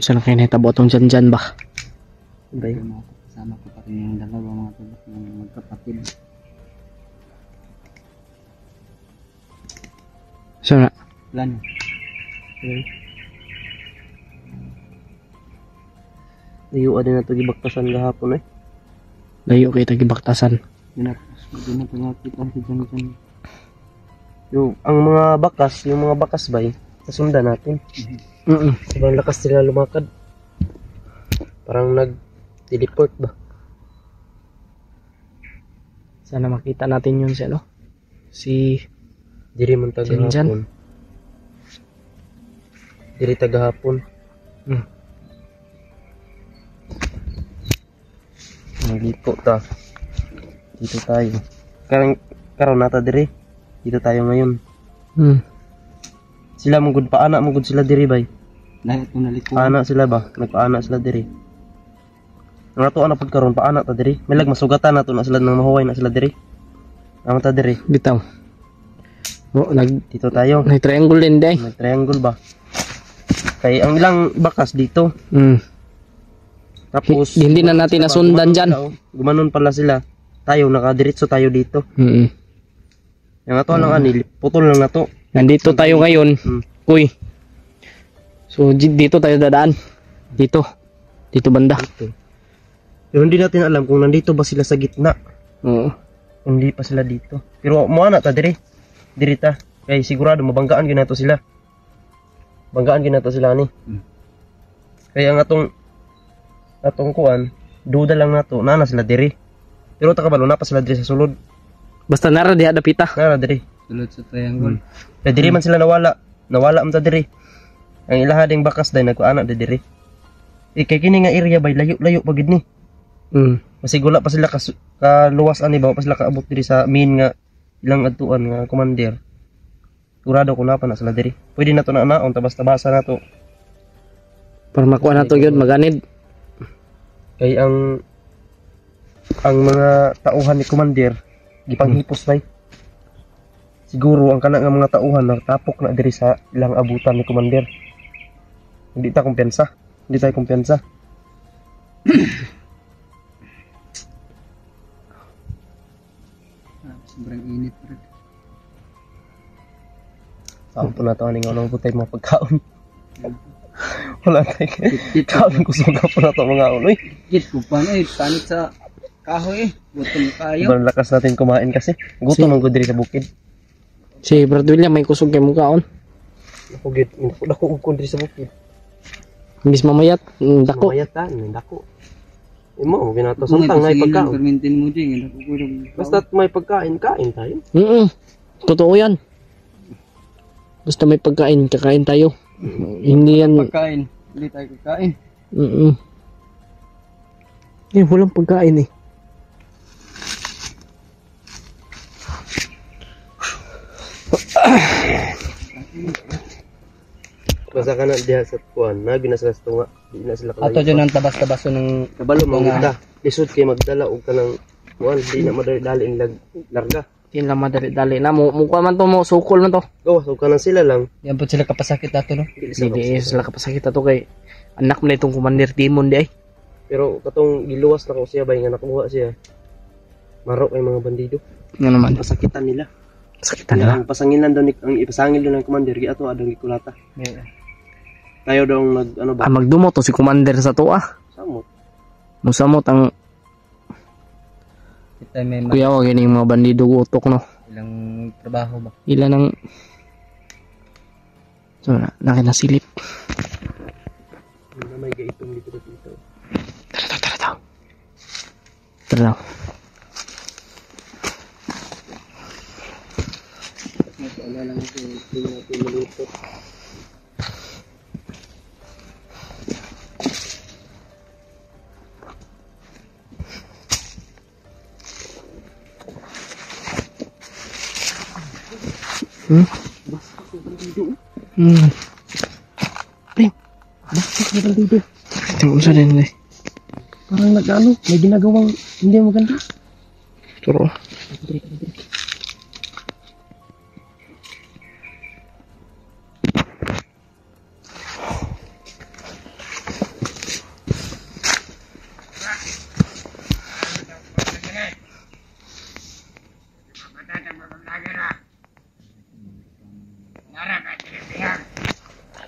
Saan kayo nahitabo itong dyan ba? Ba yun? Kasama ko pa rin yung dalawa mga tulak ng magkapatid. Saan na? Plan. Okay. Layo din na ito gibaktasan gahapon eh. Layo kayo tagibaktasan. Hindi na ito nakita si Jan. Ang mga bakas ba kasundan natin. Sobrang lakas sila lumakad. Parang nag-teleport ba? Sana makita natin yun si ano? Si Diri man Jan. tagahapon. Diri tagahapon. Dito ta. Dito tayo. Karon nata diri. Dito tayo ngayon. Sila mugud paana mugud sila diri bay. Dahil ito naliko. Paana sila ba? Nagpaana sila diri. Nga to ana pagkaron paana ta diri. May lag masugatan na to na sila nang mahuway na sila diri. Amo ta diri. bitaw. Oh, Dito tayo. nag-triangle din day. May triangle ba? Kay ang ilang bakas dito. Tapos Hindi na natin nasundan dyan. Gumanon pala sila. Tayo nakadiretso tayo dito. Yang ato lang ani putol lang nato. Nandito tayo ngayon. Uy. So dito tayo dadaan. Dito banda. Dito. Pero hindi natin alam kung nandito ba sila sa gitna. Oo. Hindi pa sila dito. Pero moana ta diri. Diri ta. Kay sigurado mabanggaan gyud nato sila. Banggaan gyud nato sila ni. Kaya ang atong kuan, duda lang nato na sila diri. Pero takabalo na pa sila diri sa sulod. Basta nara diha dapita. Nara diri. Sulod sa triangle. Kaya diri man sila nawala. Nawala man ta diri. Ang ilaha ding bakas day nagkuana diri. Kay kini nga area bay layo-layo pagid ni. Masigula pa sila kaluwas ani ba pa sila kaabot diri sa main nga ilang adtuan nga commander. Sigurado ko na pa na sila diri. Pwede na to na naon tabas-tabasa na to. Para makuha na to yun maganid. Kay ang mga tauhan ni commander gipanghipos bay. Siguro ang kana nga mga tauhan nagtapok na diri sa ilang abutan ni commander. Hindi tayo kumpiyansa. Sobrang init pa rin. Saan po na ito aning unang putay mga pagkaon. Wala tayo kaon kusog po na ito mga unoy. Git ko pa na tanit sa kahoy gutom kayo. Sobrang lakas natin kumain kasi. Gutom ang gudiri sa bukid. Si Brad William may kusog kay mukhaon. Ako gid, dako ug diri sa bukid. Imbis mamayat, dako. Mayatan, dako. Imo, ginato santang may pagkaon. Permintin mo din, nakukulong. Basta may pagkain, kain tayo. Totoo yan. Basta may pagkain, kakain tayo. Hindi yan. Pagkain, hindi tayo kakain. Walang pagkain eh. Basta ka na diha sa kuan, nabi na sila sa tunga. Di na sila kalayo. Ato dyan ang tabas-tabaso ng kabalo mga lisod kay magdala og kanang kuan, di na madali larga. Hindi lang madali-dali na. Mukha man to mo, sukol man to. So kanang sila lang. yan po sila kapasakit ato no. Hindi sila kapasakit ato kay anak mo na itong Commander Demon di ay. Pero katong giluwas na ko siya bay nga nakuha siya. Marok ay mga bandido. Ano naman? Pasakitan nila. Sakitan na. Ang pasangilan daw ang ipasangil daw ng commander gi ato adong gikulata. Tayo daw ba? Magdumo to si Commander sa to Samot. Musamot ang Kita may kuya wag yung mga bandido utok no. ilang trabaho ba? Ilan ang so nakinasilip. May gaitong dito. Tara. Wala lang ito, hindi natin maluto. Bakit na bandido? Tingnan sa din eh. Parang may ginagawang hindi maganda. Turo.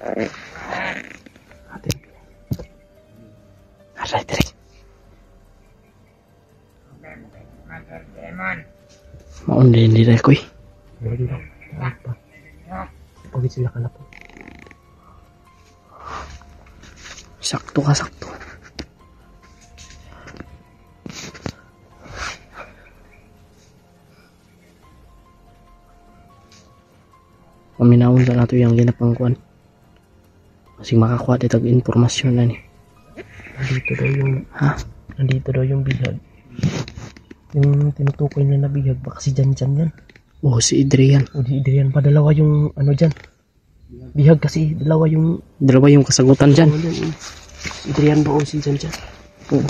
Atin. Aray, dire. Maunday nila ko eh. Meron daw. Apa? Pagit sila ka na po. Sakto ka, sakto. Paminawon sa nato yung ginapangkuan. Kasi makakuha dito informasyon na ni. Nandito daw yung... Ha? Nandito daw yung bihag. Yung tinutukoy niya na bihag. Baka si Jan yan. Oh, si Adrian. O di Adrian pa. Dalawa yung ano dyan. Bihag kasi. Dalawa yung... Dalawa yung kasagutan dyan. Si Adrian ba o si Jan dyan? Oo.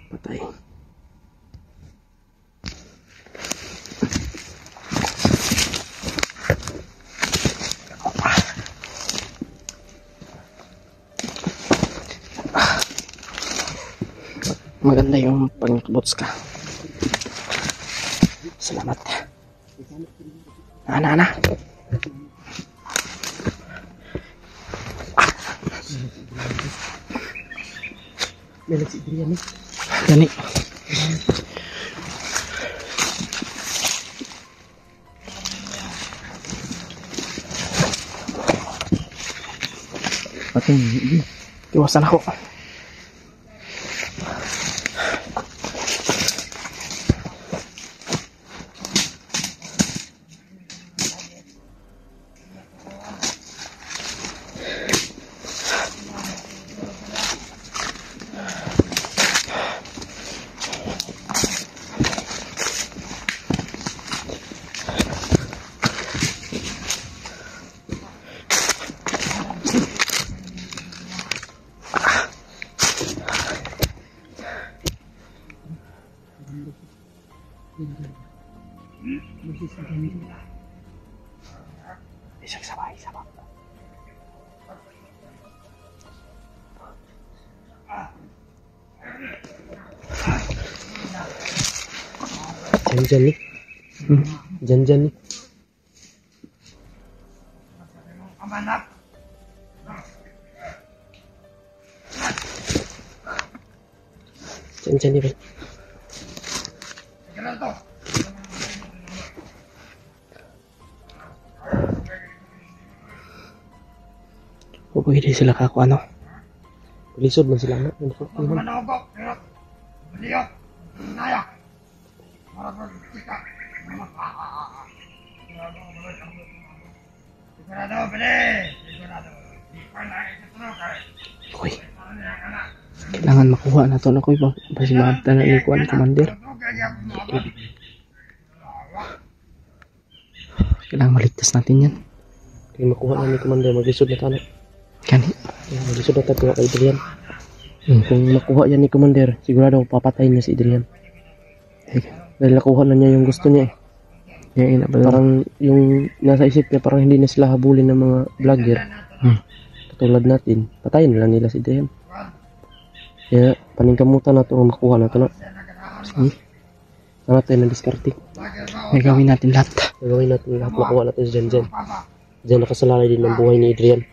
Patay. Maganda yung pangkabots ka. Salamat. Ana. Melag si Adrian eh. Gani. Patay. Iwasan ako. Isang sabay. Jan nih. Jan nih. Jan nih, Bang. Pwede sila kako ano. Lisod man sila na. Uy. Kailangan makuha na to na ko ibang pasimata na ni Kuan Commander. Kailangan maligtas natin yan. Kaya makuha na ni Commander, maglisod na tayo. Kani. Maglisod na tayo kay Adrian. Kung makuha yan ni Commander, sigurado papatayin niya si Adrian. Dahil nakuha na niya yung gusto niya eh. Parang yung nasa isip niya, parang hindi na sila habulin ng mga vlogger. Katulad natin, patayin na lang nila si Adrian. Kaya paningkamutan na ito ang makuha na ito na. Ano tayo na diskarte? Gagawin natin lahat. Gagawin natin lahat, makuha natin si Jan. Diyan nakasalalay din ng buhay ni Adrian.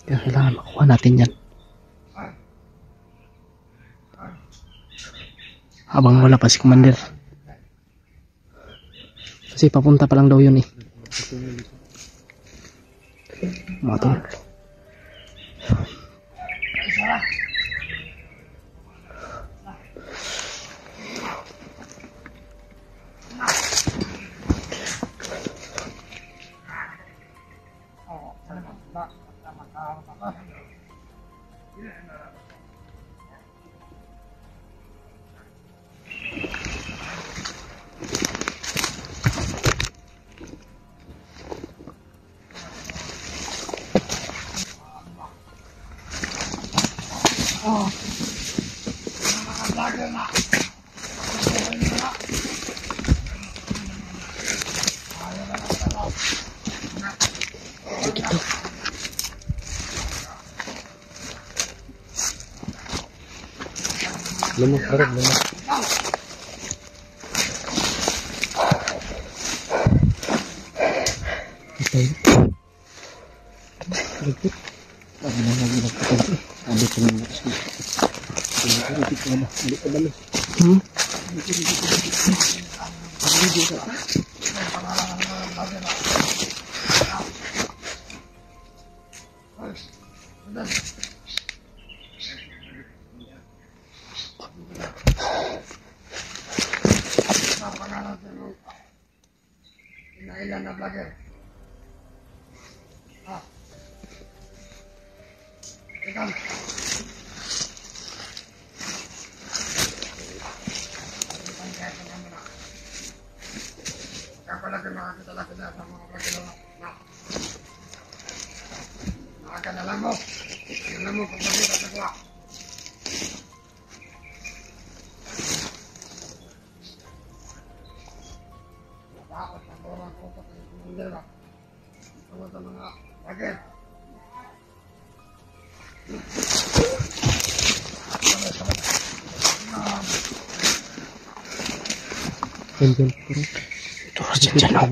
Kaya kailangan makuha natin yan. Habang wala pa si Commander. Kasi papunta pa lang daw yun eh. Matol. Lumot, barog, lumot. Okay. Hmm? Janjan, Ito, Janjan, oh.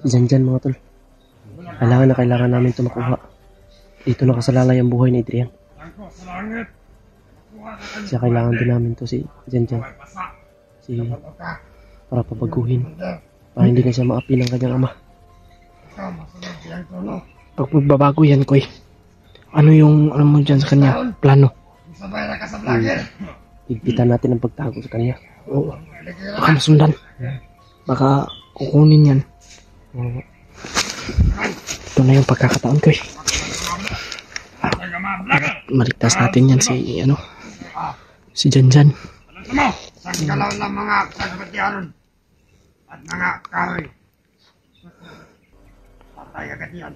Janjan mga tol. Kailangan namin ito makuha. Dito nakasalalay ang buhay ni Adrian. Siya kailangan din namin to si Janjan. Para pabaguhin. Para hindi na siya maapi ng kanyang ama. Pag magbabago yan, Koy, ano yung, ano mo dyan sa kanya, plano? Higpitan natin ang pagtago sa kanya. Oo. Baka masundan. Baka kukunin yan. Ito na yung pagkakataon, Koy. Maligtas natin yan si, ano, si Janjan. Sanggalaw ng mga sagbatiyanon at mga kahoy. Patay agad yan.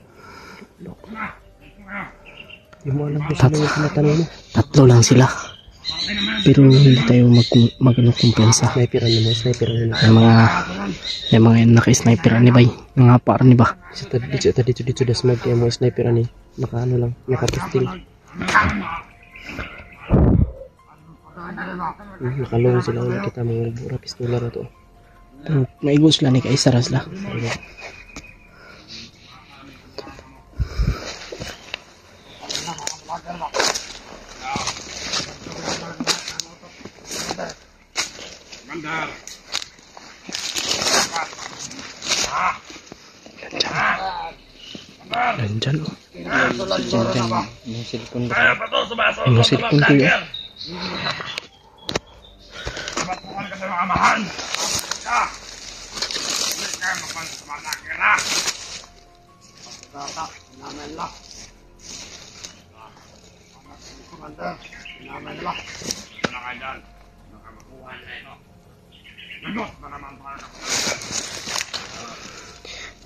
Hindi mo alam kung sino yung tinatanong mo. Tatlo lang sila. Pero hindi tayo kumpensa. Sniperan mo, sniperan mo. Yung mga naka-sniper ni Bay. Mga par ni ba? Dito das mag kaya mo sniperan ni. Naka ano lang, naka-pistol. Nakalong sila kung nakita mo yung bura pistola na to. Maigos lang ni Kaisaras lang. Janjan, oh. Janjan, yung silikon ba? Yung cellphone ko yun. Batukan ka sa mga amahan. Hindi kayo magpansa sa mga nakira. Bata, namin lang. Commander, namin lang. Ano ka dyan? Nakamakuha na ito. Nagot na naman para na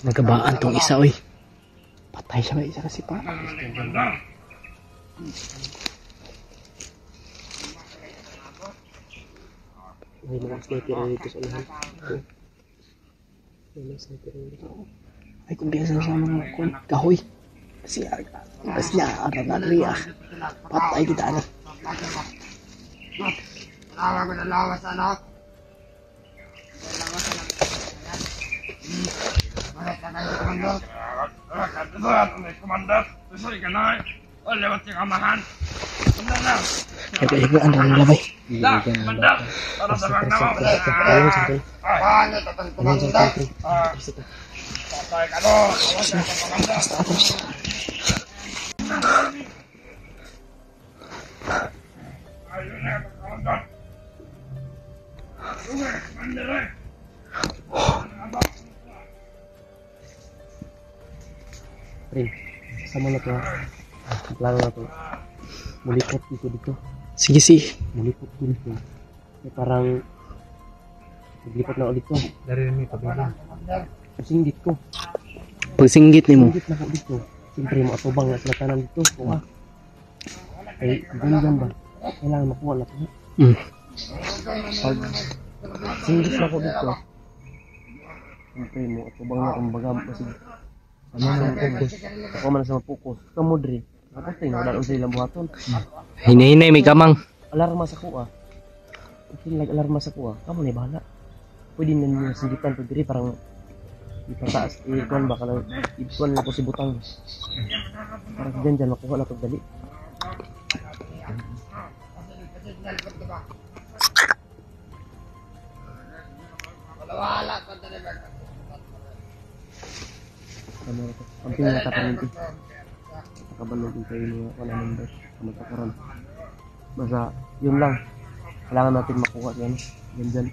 Nagabaan tong isa, oy. Patay siya ba isa kasi pa? Commander. May mga sniperan dito sa unahan. May mga sniperan dito. Ay, kung biasa sa mga kahoy. Kasi niya, arang-ariya. Patay kita, ano. Lawa ko na lawa sa ano? Bakit na kayo, Commander? Commander, tusoy ka na eh. O, lewat yung amahan. Ano na? Iba-ibaan rin nila, Bay. Commander, para sa bang naman. Ayun, sentol. Paano ito, Commander? Patay ka no. Commander. Ayun na, Commander. Commander eh. Rin, sama na to ha. Plano na to. Mulipot dito. Sige, sige. Mulipot dito. May parang maglipat na ulit to. Dari rin may pabilin. Singgit ko. Pagsinggit ni mo. Singgit na ko dito. Siyempre makatubang na sila tanan dito. Kuha. Ay, ganyan ba? Kailangan makuha na to. Pag singgit na ko dito. Siyempre makatubang na kumbaga masig. Ano na focus? Ako man sa focus. Kamu diri. Tapos tayo na wala sila buhaton. Hinay-hinay, may kamang. Alarma sa kuha. Kasi nag-alarma sa kuha, kamu na bahala. Pwede na niyo sinditan pag diri parang ipataas, ikuan ba ka lang, ikuan lang ko si butang. Parang dyan makuha na pag dali. Ang pinakatapanin ko. Nakabalog yung kayo niya, wala nang best. Magkakaroon. Basta, yun lang. Kailangan natin makuha yan. Dyan.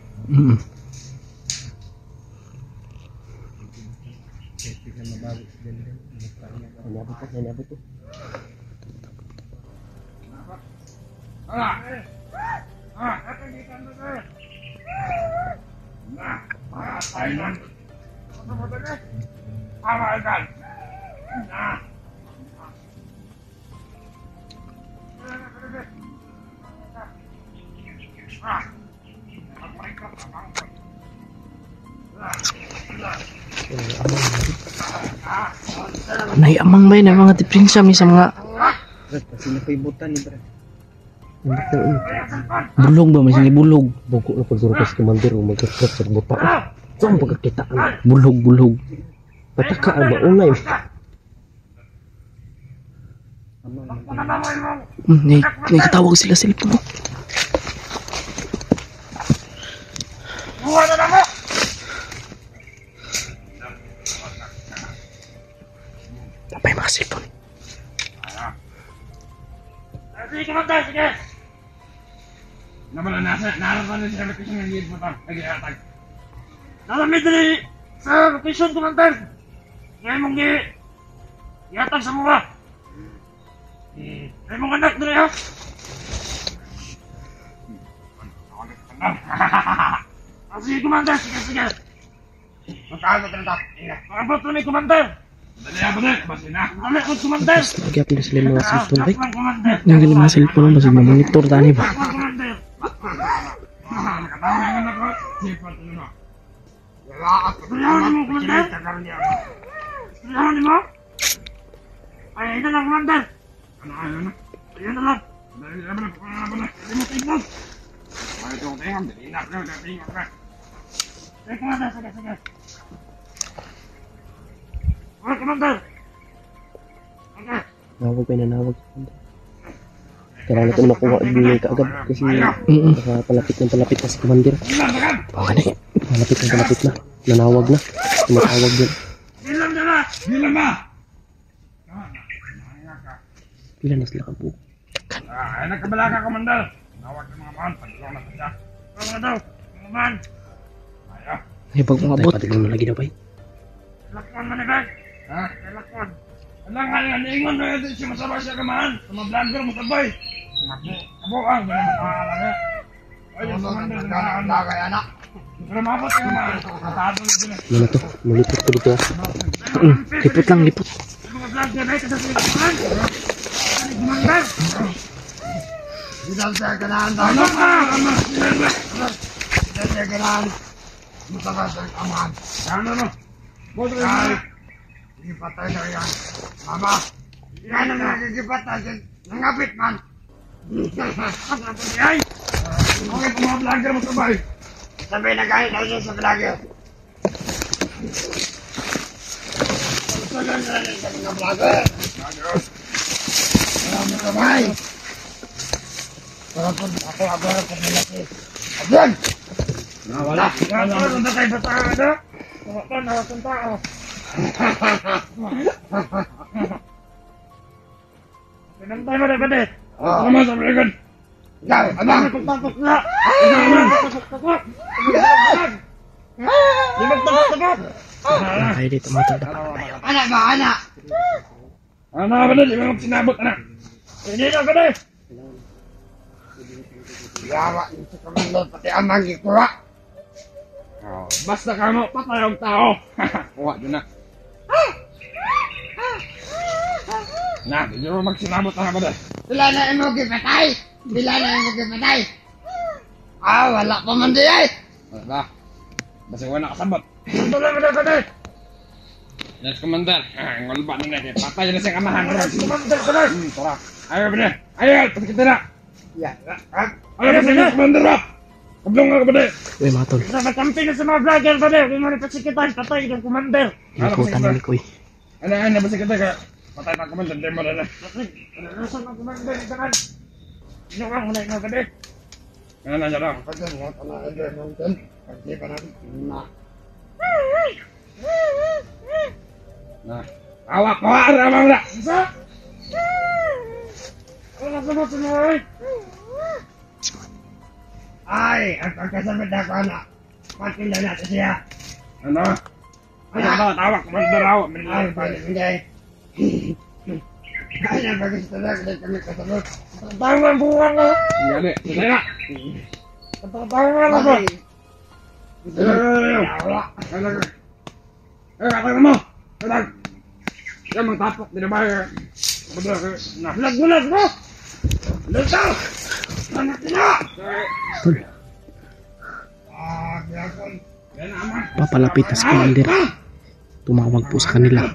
Nangyabot to. Naiamang ba yun ang mga deprinsya may sa mga Kasi napaibutan ni Brad. bulog ba? May sini bulog. Buko na pagduro ka sa commander o magkakot sa buta. So, ang pagkakita Bulog. pataka ang maunay. Nakatawag sila sa cellphone mo. Tapay mga cellphone. Sige, kumanda, sige! Nabala nasa, narapan na siya location ng lead mo ito. Nag-iatag. Nalamid dali sa location, kumanda! Ngayon mong i-atag sa mga. Ngayon mong anak dali, ha? Sige, kumanda, sige. Magkaano ka na ito? Magkaano ka na ito, kumanda! Dali, basin na. Dali, kumanda! Nagyap na sila yung mga cellphone ba? Kumanda! Yung galing mga cellphone mo, basig mamonitor tani ba? Ay, ito lang, Commander! Ano? Ayan na lang! Ay, itong tingam, dilinap na, tingam na. Ay, Commander, sige. Ay, Commander! Okay. Nawag pa nanawag. Kailangan natin makuha yung kaagad kasi palapit na si commander. Okay na eh. Palapit na. Nanawag na. Tumatawag din. Bilang ba? Pila na sila kapo. Ay, nagkabala ka, Commander. Nawag ng mga man, pagdulong na siya. Ano daw? Mga man. Ayaw. Ay, pag mga bot. Patignan mo lagi na ba? Lakwan man ibig. Ha? Kay lakwan. Alang nga nga, niingon na yun siya masabay siya kamahan. Sa mga vlogger mo sabay. Kabuang, gano'n makahala nga. Ay, yung Commander, nagkaanda kay anak. Pero mabot ka naman. Matado na din. Ano na to? Malipot ko dito. Lipot lang. Mga vlogger na ito sa silipan. Commander. Bidal siya ganahan daw. Ano ka? Bidal siya ganahan. Masabay siya kamahan. Ano? Bodo ka. Gipatay na yan. Mama, yan ang nagigipatay dyan. Nangapit man. Ay! Okay, kung mga vlogger mo sabay. Sabay na kahit na sa vlogger. Sagan na rin sa mga vlogger. Salamat sabay. Para po ako abara po nila si Adyan. Nawala. Nawala na kayo sa tao na. Nawala sa tao. Pinantay mo na ba din? Ano sa Bregan? Ikaw, abang! Nagpagtapos na! Tayo dito mga tanda. Anak ba, anak? Anak ba din? Di ba magsinabot, anak? Hindi na ka din! Yawa, ito ka man doon, pati ang magikuha. Basta ka mo, patay ang tao. Kuha doon na. Na, hindi mo magsinabot na ba din? Sila na yung magipatay! Sila na yung magipatay! Wala pa man di ay! Wala ba? Basta wala kasabot. Ito lang na ba din? Yes, Commander. Ngol ba na na? Patay na siya kamahan. Commander ka din! Tara. Ayaw ba din? Ayaw! Pasikita na! Ayaw na siya, Commander ba? Kablong ka ba, Uy, mga tol. Sa nakamping sa mga vlogger ba, di mo napasikitan, patay ng commander. Ikutan na ni Koy. Ano ba sikitan ka? Patay ng commander, di mo na na. Nasaan ang commander, ito kan? Ano ka, muna ikaw ka, Ano na lang? Pagka mo, talaan din ng ten. Pagka pa natin, na. Awak mo, aramang na. Isa? Wala sa mga sumuhay. Ay, ang pagkasabi na ko, anak. Patinda natin siya. Ano? Ano ba? Tawak, magdaraw. Ay, balik, hindi. Kaya pagkasta na, kami kasabot. Tama ang buwan ko. Hindi, hindi na. Tama na ba? Wala. Katang mo. Katang. Yan, magtapok. Di na ba? Nalag mo. Lutaw! Anak na! Tol. Papalapit na si Commander. Tumawag po sa kanila.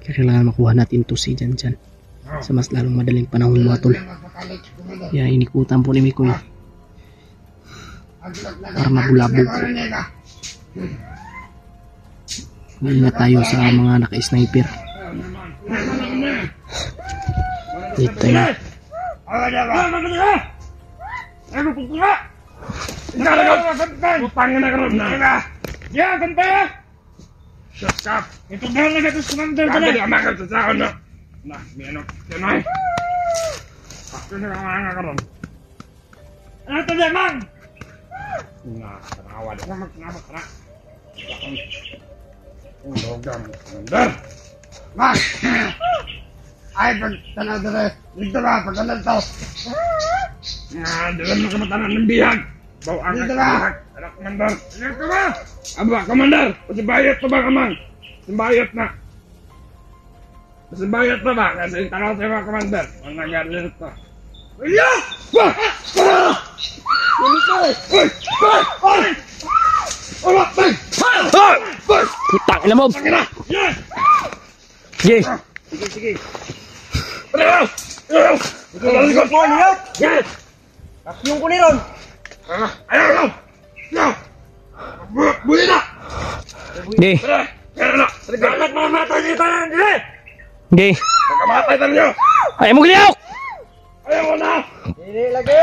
Kaya kailangan makuha natin to si Jan Jan sa mas lalong madaling panahon, mga tol. Kaya inikutan po ni Mikoy para mabulabog. Ingat tayo sa mga naka-sniper. Dito tayo. Putangin na karoon na. Ya, ganda. Shut up. Ito na lang ito sumandal ka na. Hindi amakal sa saan na. Nah, may ano. Yan ay. Ako na mga karoon. Ano ito na, man? Nah, tanawa. Di ka magsinabot ka na. Ang logam. Sumandal. Man! Ay, pag tanaw dito. Dito ba, pag tanaw to. Dalam mo kamatanan ng bihag. Bawa ang bihag. Anak komandar. Ano ka ba? Aba, komandar. Pasibayat pa ba kamang? Pasibayat na. Pasibayat pa ba? Kasi yung tanaw sa mga komandar. Ang nag-arlit pa. Iya! Ba! Ba! Uy! Ba! Uy! Uy! Uy! Putang ina mo! Yan! Sige! Sige. Ayaw! Ayaw! Ikaw po, ayaw! Yan! Yung ko ni Ron! Ayaw! Ayaw! Buli na! Sige! Kaya na! Dapat mamatay dito na! Sige! Sige! Nakamatay tayo nyo! Ayaw mo giliw! Ayaw mo na! Hindi lagi!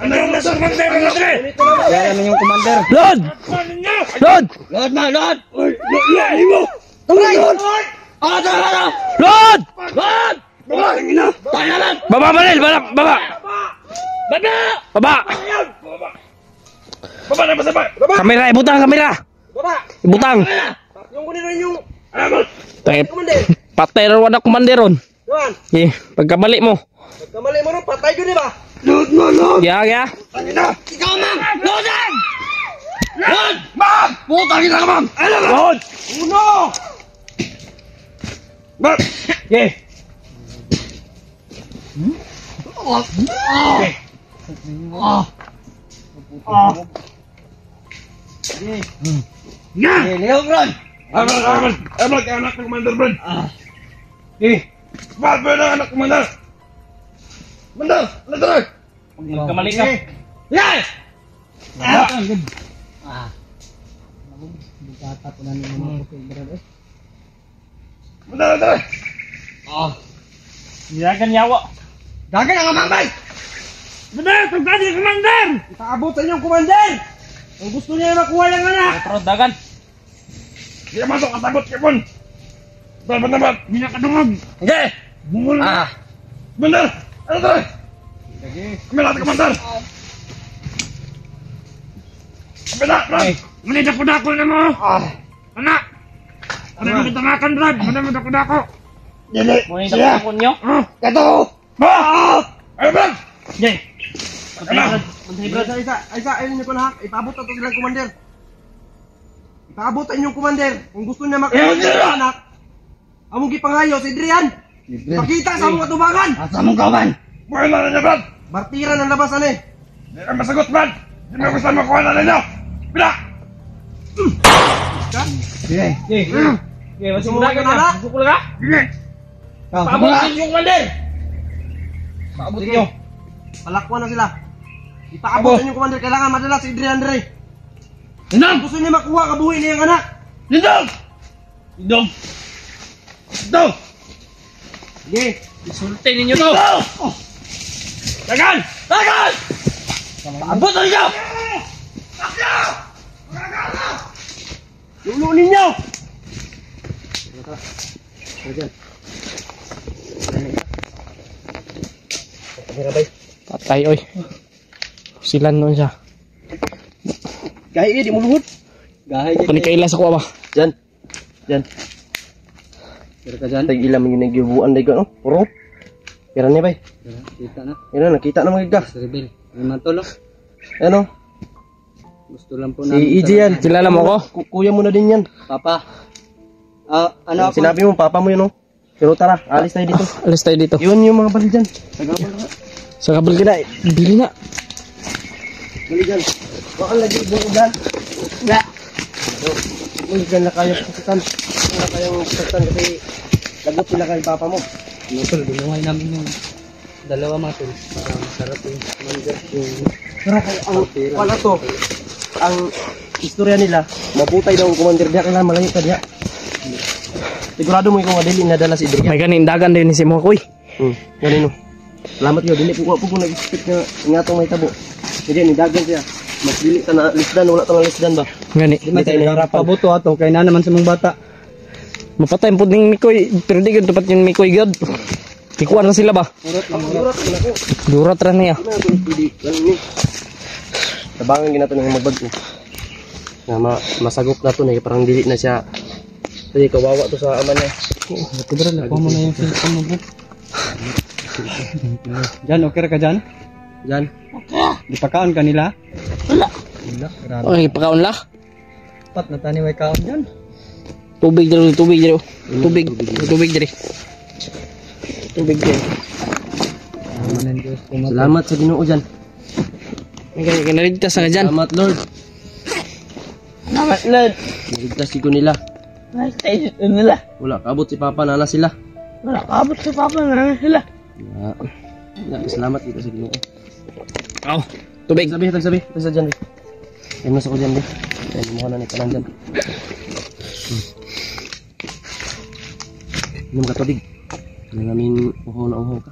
Ano yung nasa commander na natin? Kaya naman yung commander. Lord! Ano ninyo? Lord! Lord na, Lord! Uy! Yahin mo! Tuloy! Ah, tara! Lord! Lord! Babaeng ina! Tayo lang! Baba Manil! Baba! Baba! Baba! Ayan! Baba! Baba na ba? Baba! Kamera! Ibutang kamera! Baba! Ibutang! Yung kunin ron yung Ayaw mo! Tayo! commander. Patay rin wala kumanderon. Yuan, Sige! Pagkabalik mo. pagkamali mo ron, patay yun, di ba? Lord mo! Lord! Kaya kaya! Tangina! Ikaw, ma'am! Lodan! Lord! Ma'am! Putang ina ka, ma'am! Ano ba? Lord! Uno! Ma'am! Sige! Nga! Lihog ron! Abang, anak ng Commander Brad! Sige! Brad, anak ng Commander! Commander! Ano ito rin? Pagkamali ka! Yes! Commander, ano ito rin? Nilagan yawa! Dagan ang amambay! Commander! Pagkadi ng Commander! Itaabot sa inyong commander! Ang gusto niya makuha yung anak! Pero dagan! Hindi ka masok kasabot ka pun! Dapat naman! Hindi na kadungog! Sige! Bungol na! Commander! Ano ito rin? Kami natin, Commander! Kami na, Brad! Manidako-dako na mo! Anak! Ano mo kitamakan, Brad? Ano mo dako-dako? Dili! Muna yung dakon nyo? Kato! Ano, Brad? Sige! Ano? Isa, ayun niyo ko lahat. Ipaabot na ito silang commander. Ipaabot ang inyong commander. Kung gusto niya makakuha yung anak, among gipangayo si Adrian. Pakita sa among katubangan. Asa mong kawan? Buhay na niya, Brad! Martira ng labasan eh. Hindi ka masagot, Brad! Hindi mo gusto makuha na ninyo! Bila! Sige! Sige! Masih muda ka na! Bukul ka! Sige! Paabutin yung commander! Paabutin nyo! Palakwan na sila. Ipaabot sa inyong commander. Kailangan madala si Adrian Dre. Nindong! Gusto niya makuha kabuhi niya yung anak. Nindong! Nindong! Nindong! Sige. Isultin ninyo to. Tagan! Tagan! Paabot na ninyo! Lulo ninyo. Patay oy. Silan nun siya. Gahi di mo luhod. Gahi Kani kaila sa kuha ba? Jan. Jan. Pero ka jan tag ilam yung nagibuan day ko no. Puro. Pera ni bay. Kita na. Ina nakita na mga gas. Rebel. Naman to lo. Ano? Gusto lang po Si EJ yan. Kilala mo ko? Kuya mo na din yan. Papa. Ano ako? Sinabi mo papa mo yun no. Pero tara, alis tayo dito. Alis tayo dito. Yun yung mga baril dyan. Sagabal na. Sa kabel ka na. Bili na. Bali dyan. Bakal lagi buong dyan. Nga. Uy, dyan na kayo sakitan. Dyan na kayong sakitan kasi lagot sila kay papa mo. Tol, binuhay namin yung dalawa mga tol. Para masarap yung manager. Pero ang wala to. Ang istorya nila, mabutay daw ang commander diya. Kailangan malayo ka diya. Sigurado mo ikaw madali nadala si Idrian. May ganin dagan din si mo koy. Ganino. Salamat yo, dili ko po nag-expect nga ingatong may tabo. Hindi ni dagan siya. Mas dili ta na lisdan, wala ta na lisdan ba. Gani. Di tayo nahirapan. Pabuto ato, kay na naman sa mga bata. Mapatay po ning Mikoy. Pero di gud dapat yung Mikoy god. Tikuan na sila ba? Surat na ko. Durat ra niya. Pwede lang ni. Tabangan ginato ng magbago. Na masagop na to na parang dili na siya. Kasi kawawa to sa ama niya. Ito bro, nakuha mo na yung cellphone mo bro. Jan, okay ka dyan? Jan. Di pakaon ka nila? Wala. Grabe. Okay, pakaon la. Pat, natani may kaon dyan. Tubig diri, tubig diri. Tubig, tubig diri. Tubig diri. Salamat sa Ginoo Jan. May kanaligtas na dyan. Salamat Lord. Salamat Lord. Naligtas ko nila. Nila. Wala kaabot si Papa nana sila. Wala kaabot si Papa na sila. Salamat kita sa Ginoo. Aw, tubig. Tagsabi. Tagsa dyan. Yan mas ako dyan. Yan mo na ni kanan dyan. Inom ka tubig. Yan namin uhaw na uhaw ka.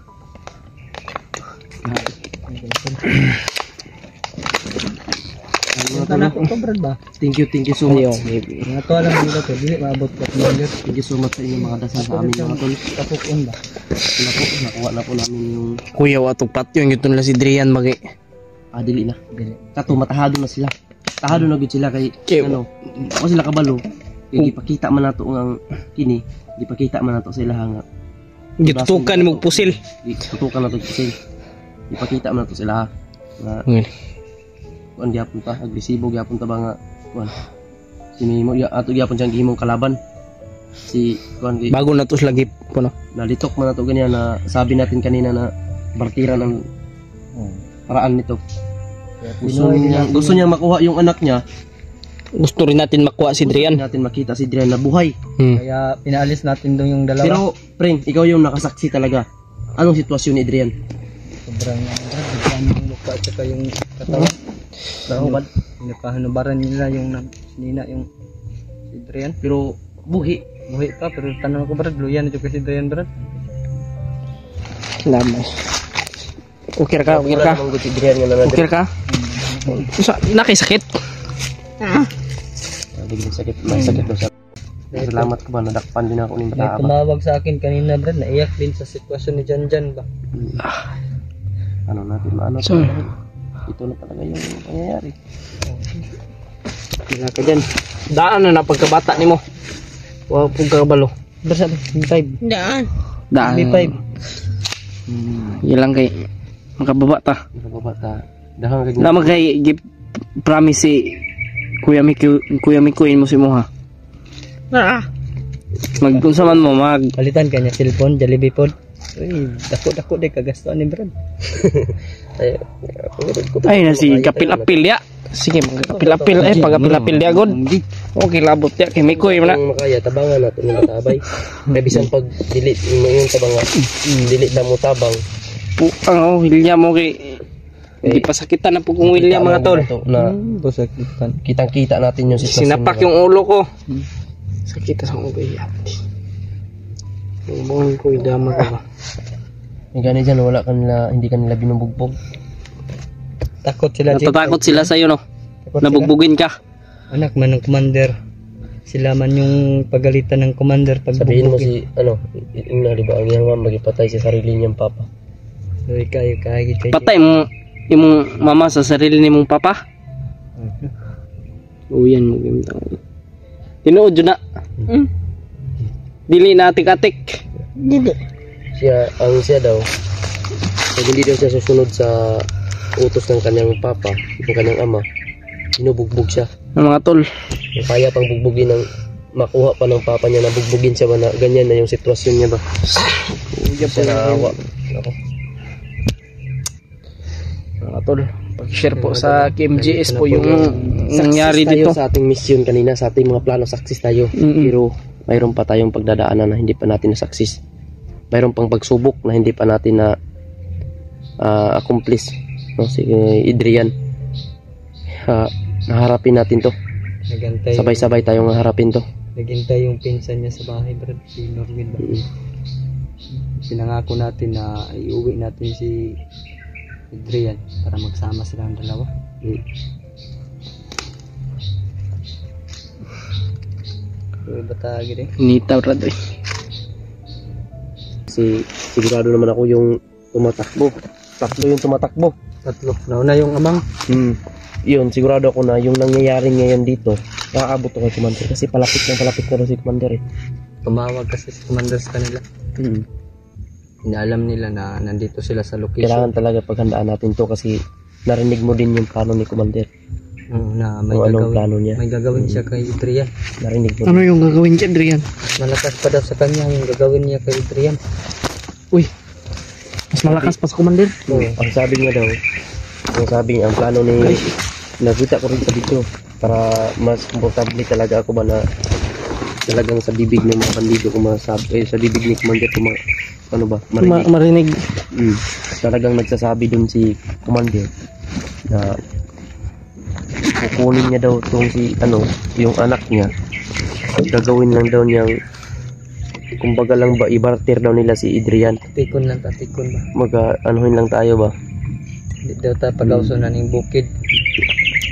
Thank you so much. Mga to alam nila to, dili maabot ko commander. Thank you so much sa inyong mga dasal sa amin mga tol. Kapukon ba? Nakuha na po namin yung Kuya wa to patyo yung nila si Drian magi. dili na. Kato matahado na sila. Tahado na gud sila kay Kay- ano, o sila kabalo. Kay gipakita man nato ang kini, gipakita man nato sa ilaha nga. Gitutukan mo pusil. Tutukan nato kasi ipakita man nato sa ilaha nga Ngani. kuan gyapon ta, agresibo gyapon ta ba nga kuan. Si Mimo ya ato gyapon siyang gihimong kalaban. Si kuan kay Bago na to lagi po no. nalitok man nato ganyan na sabi natin kanina na bartira ng paraan nito. Gusto niya makuha yung anak niya. Gusto rin natin makuha si Drian. Natin makita si Drian na buhay. Kaya pinaalis natin doon yung dalawa. Pero, Pring, ikaw yung nakasaksi talaga. Anong sitwasyon ni Adrian? Sobrang bigyan yung mukha at saka yung katawan. Nahubad. Napahanubaran nila yung nina yung si Adrian. Pero, buhi. Buhi pa, pero tanong ko brad, luyan ito kasi Adrian brad. Lamay. Ukir ka, ukir ka. Wala namang good si Adrian nga na Ukir ka. Sa nakisakit. Biglang sakit. May sakit daw siya. Salamat ko ba, nadakpan din ako ng May bata. tumawag sa akin kanina brad, naiyak din sa sitwasyon ni Janjan ba. Ano natin, maano. So, Ito na talaga yung pangyayari. wala ka dyan. Daan na pagkabata ni mo. Huwag pagkabalo. Bersa B5. Daan. B5. Ilang kay makababa ta. Nakababata. Dahang kag Naman kay promise si Kuya Mikoy mo si mo ha. Magkunsa man mo Palitan kanya cellphone, Jollibee pod. Uy, dako-dako de kagastuan ni brad. ay na si kapil-apil ya. Sige magkapil-apil pag-apil-apil ya god. Okay labot ya kay Mikoy man. Ang makaya tabangan nato ng matabay. Kaya bisan pag delete mo yung tabanga. Delete na mo tabang. Ang hilya mo kay Hindi pa sakitan na po kung William mga tol. Na Basakitan. kitang-kita natin yung sitwasyon. Sinapak yung ulo ko. Sakit sa ulo yan. Bungin ko, idama ka ba? Yung gani dyan, wala kanila, hindi kanila binubugbog. Takot sila. Natatakot sila sa'yo, no? Takot Nabugbugin ka. Anak man ng commander. Sila man yung pagalitan ng commander pag Sabihin mo bubugin. si, yung na, di ba, ang iyang mama, magipatay sa sarili niyang papa. Uy, kayo kita. Patay mo yung mama sa sarili ni mong papa. Uyan mo yung tao. Tinuod yun na. Dili na atik-atik. Siya daw, pag hindi daw siya susunod sa utos ng kanyang papa, ng kanyang ama, binubugbog siya. Ng mga tol. Kung kaya pang bugbugin ng, makuha pa ng papa niya na bugbugin siya ba na ganyan na yung sitwasyon niya ba? Siya naawa. Ako. Mga tol. Pag-share po sa KMGS po yung nangyari Success tayo dito. sa ating mission kanina, sa ating mga plano, success tayo. Pero mayroon pa tayong pagdadaanan na hindi pa natin na-success. Mayroon pang pagsubok na hindi pa natin na accomplish. No? Si Adrian. Naharapin natin to. Nagantay. Sabay-sabay tayong naharapin to. Naghintay yung pinsan niya sa bahay, brad. Si Norwin ba? Pinangako natin na iuwi natin si Adrian para magsama silang dalawa. Uy, bata gini. Nita brad. Kasi sigurado naman ako yung tumatakbo. Tatlo yung tumatakbo. Tatlo. Nauna yung amang. Yun, sigurado ako na yung nangyayari ngayon dito, nakaabot ko kay Commander. Kasi palapit na daw si Commander eh. Tumawag kasi si commander sa kanila. Inaalam nila na nandito sila sa location. Kailangan talaga paghandaan natin to kasi narinig mo din yung plano ni Commander. Oo, na may Kung anong gagawin. plano niya. May gagawin siya kay Adrian. Narinig mo. Ano yung gagawin niya, Adrian? Malakas pa daw sa kanya yung gagawin niya kay Adrian. Uy, mas malakas pa sa commander. Ang sabi niya daw, ang plano ni, nakita ko rin sa video, para mas komportable talaga ako ba na talagang sa bibig ng mga bandido kung masabi, sa bibig ni Commander kung ano ba, marinig. Marinig. Talagang nagsasabi dun si Commander na kukunin niya daw tong si yung anak niya, gagawin lang daw niyang kumbaga lang ba ibarter daw nila si Adrian, Tikon lang, tatikon ba? anuhin lang tayo ba. Di daw ta pagawson na ning bukid.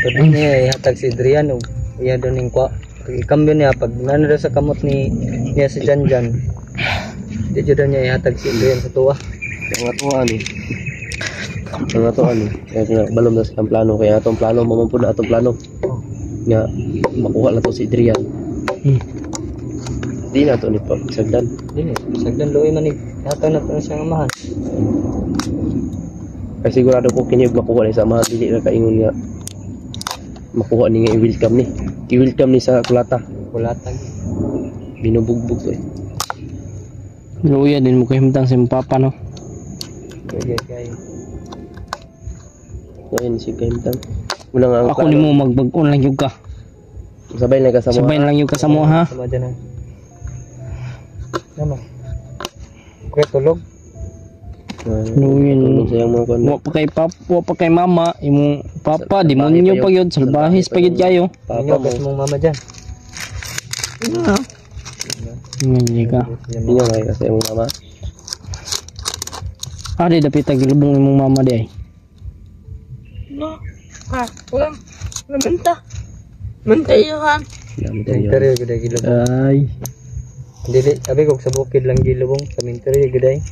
Pwede niya ihatag si Adrian o iya doon ning kwa. Ikambyo niya pag nano daw sa kamot niya si Janjan. Di daw niya ihatag si Adrian sa tuwa. Ang atuan eh. Kaya balom na silang plano. Kaya atong plano, mamampo na atong plano. Nga, makuha na to si Adrian. Di na to ni Sagdan. Dili, sagdan loy man ihatag na to siyang amahan. Kasi sigurado ko kinig makuha ni sa mga dili na kaingon nga makuha ni nga i-welcome ni. I-welcome ni sa kulata. Kulatag. Binubugbog to eh. Luya din mo kahimtang si papa, no? Kaya kayo. Ngayon si Kaimtang. Muna nga ang Ako ni mo magbag-on lang yung ka. Sabay na kasama. Sabay lang yung kasamo, ha? Sama dyan ha. Nama. Kuya tulog. Luyan. Tulong sa iyang mga kuwan. Wa pa kay mama, imong papa, demonyo pa yun, salbahis pa yun kayo. Papa Inyo, mo. kas mong mama dyan. Hindi ka. Hindi nga kayo kasi yung mama. Di dapat tagilubong imong mama di ay. Dami tayo. Cemetery gede gilubong. Ay. Dili, sabi ko sa bukid lang gilubong. Cemetery gede.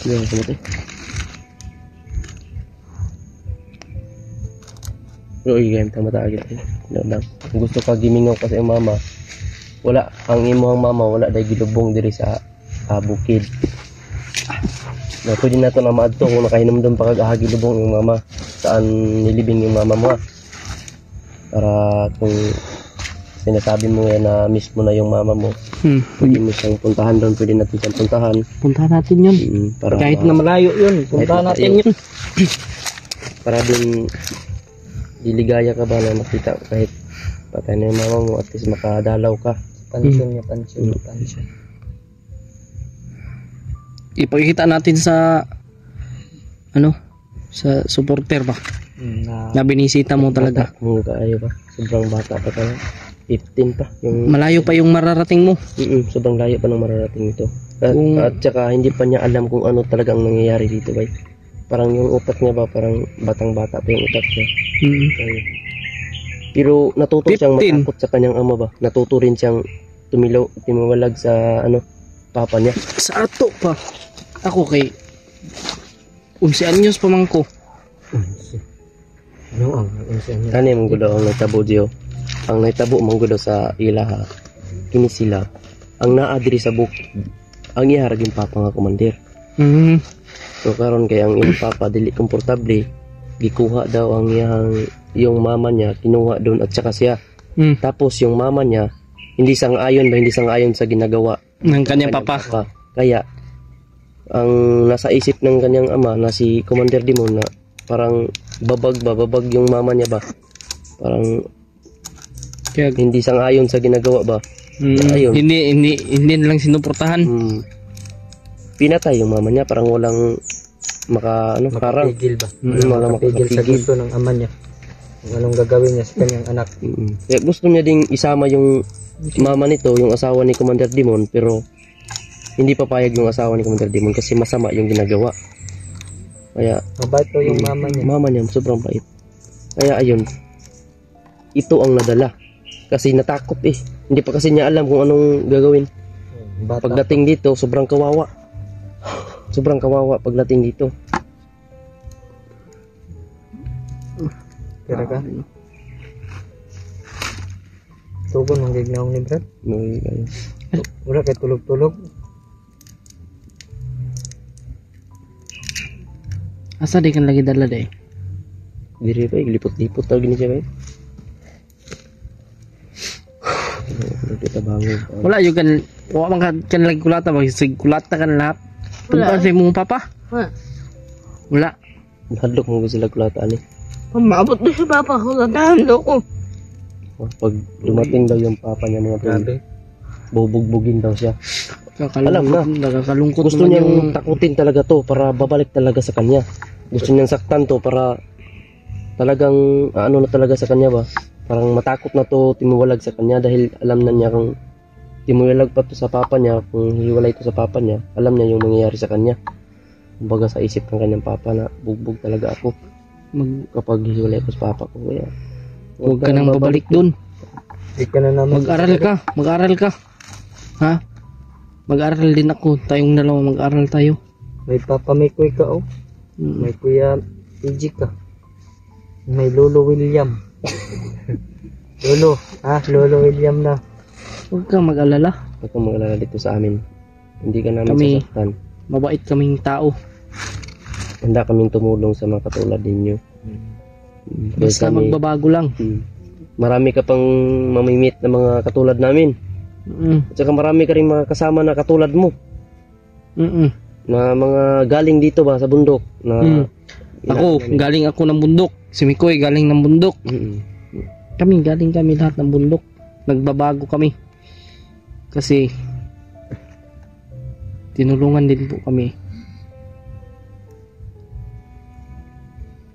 Hindi nga sama to. Pero Kaimtang matagit eh. Kung gusto ka gimingaw kasi ang mama, wala. Ang imong mama, wala dahil gilubong diri sa bukid. Na pwede na ito na maadto kung nakahinom doon pa kagahagi lubong yung mama. Saan nilibing yung mama mo para kung sinasabi mo yan na miss mo na yung mama mo, pwede mo siyang puntahan doon, pwede natin siyang puntahan. Puntahan natin yun. Para Kahit na malayo yun, puntahan Kahit natin yun. para din diligaya ka ba na makita kahit patay na yung mama mo, at least makadalaw ka. Pansyon niya, pansyon. Ipakita natin sa ano sa supporter ba Na na binisita mo talaga. Kung kaayo ba? Sobrang bata pa tayo. 15 pa. Yung Malayo pa yung mararating mo. sobrang layo pa ng mararating ito. At, Kung- at saka hindi pa niya alam kung ano talagang nangyayari dito, bay. Parang yung utak niya ba, parang batang-bata pa yung utak niya. Mm. Ay. Pero natuto siyang 15. matakot sa kanyang ama ba? Natuto rin siyang tumiwalag sa papa niya. Sa ato pa. Ako kay 11 anyos pa man ko. Ano ang Kani mong gulo ang nagtabo diyo. Ang nagtabo mong gulo sa ilaha. Kini sila ang naa diri sa bukid. Ang iya raging papa nga komandir. Mm. So karon kay ang iyang papa dili komportable, gikuha daw ang yung mama niya kinuha doon at saka siya. Mm. Tapos yung mama niya hindi sang-ayon sa ginagawa Ng kanyang papa. Kaya ang nasa isip ng kanyang ama na si Commander Dimon na parang babag yung mama niya ba. Parang Kaya hindi sang-ayon sa ginagawa ba. Ayun. hindi na lang sinuportahan. Pinatay yung mama niya, parang walang makapigil ba? Walang Makapigil sa makapigil. gusto ng ama niya. Kung anong gagawin niya sa kanyang anak. Kaya gusto niya ding isama yung mama nito, yung asawa ni Commander Dimon, pero hindi papayag yung asawa ni Commander Dimon kasi masama yung ginagawa. Kaya Mabait daw yung mama niya. sobrang bait. Kaya ayun, ito ang nadala. Kasi natakot eh. Hindi pa kasi niya alam kung anong gagawin. Bata. Pagdating dito, sobrang kawawa. Sobrang kawawa pagdating dito. Kira ka? Tugon ang gignaong ni Brad. Wala kay tulog-tulog. Asa di kan lagi dala day. Diri pa, lipot-lipot talaga ni siya ba? Kita bangun. Wala yung wala man kan lagi kulata ba sig kulata kan lahat. Tungkol sa imong papa? Wala. Hadlok mo sila kulataan eh. Pamabot na si Papa ko, natahan ko. Pag dumating daw yung papa niya mga tol, Grabe. bubugbugin daw siya. Alam Nakakalungkot Gusto naman niyang yung takutin talaga to para babalik talaga sa kanya. Gusto niyang saktan to para talagang na talaga sa kanya ba. Parang matakot na to timiwalag sa kanya dahil alam na niya kung timiwalag pa to sa papa niya, kung hiwalay to sa papa niya, alam niya yung mangyayari sa kanya. Kumbaga sa isip ng kanyang papa na bugbog talaga ako kapag hiwalay ko sa papa ko. Kaya huwag ka nang babalik dun. Di ka na naman. Mag-aral ka. Ha? Mag-aral din ako. Tayong dalawa mag-aral tayo. May Papa Mikoy ka oh. May Kuya PG ka. May Lolo William. Lolo William na. Huwag ka mag-alala. huwag kang mag-alala dito sa amin. Hindi ka namin Kami- sasaktan. Mabait kaming tao. Handa kaming tumulong sa mga katulad ninyo. Dahil Basta magbabago lang. Marami ka pang mamimit na mga katulad namin. At saka marami ka rin mga kasama na katulad mo. Na mga galing dito ba sa bundok. Na Ako, galing ako ng bundok. Si Mikoy galing ng bundok. Galing kami lahat ng bundok. Nagbabago kami. Kasi tinulungan din po kami.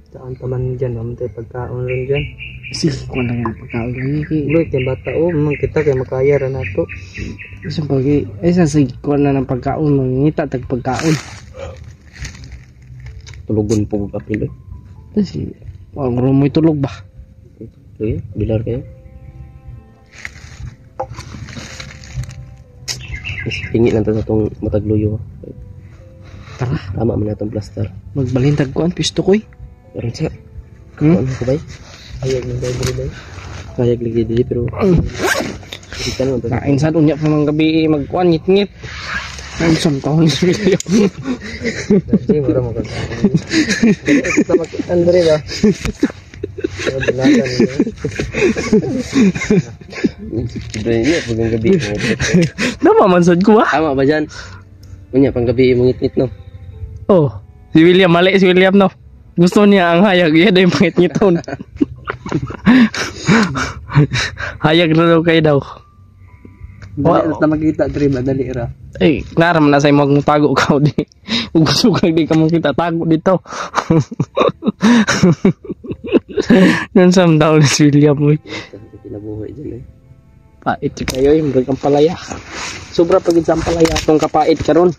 Saan taman dyan? Naman tayo pagkaon rin dyan. Sige, ko lang yung pagkaon lagi. Ulo, tayo bata oh. Mang kita kayo makaya rin na to. Kasi pag sige ko na ng pagkaon, mangingita tag pagkaon. Tulugon po kapil eh. Kasi, wag rumoy tulog ba? Sige, bilar kayo. Tingin lang sa itong matagluyo. Tara, Tama man na itong plaster. magbalintag ko ang pisto ko eh. Pero siya, Hmm? ano ko ba? Ayag ng library ba? Kaya gligid pero hindi ka naman. Kain sa dunya pa mga gabi magkuan ngit-ngit. Ang sampaw yung video. Hindi, mura mo kagkaon. Kita makitaan ba rin ba? Binagan nila. Iba niya, pag ang gabi. Namamansad ko ah. Tama ba dyan? Kunya, pang gabi mo ngit-ngit no? Oh, si William, mali si William no. Gusto niya ang hayag, yan ay mangit-ngiton. Hayag na daw kayo daw. Dali na makita diri madali ra. Ay, naram na sa imo magtago ka di. Ug gusto ka di ka mo kita tago dito. Nan sam daw ni William mo. Kinabuhi dyan eh. Pait kayo yung ang palaya. Sobra pagid sa palaya tong kapait karon.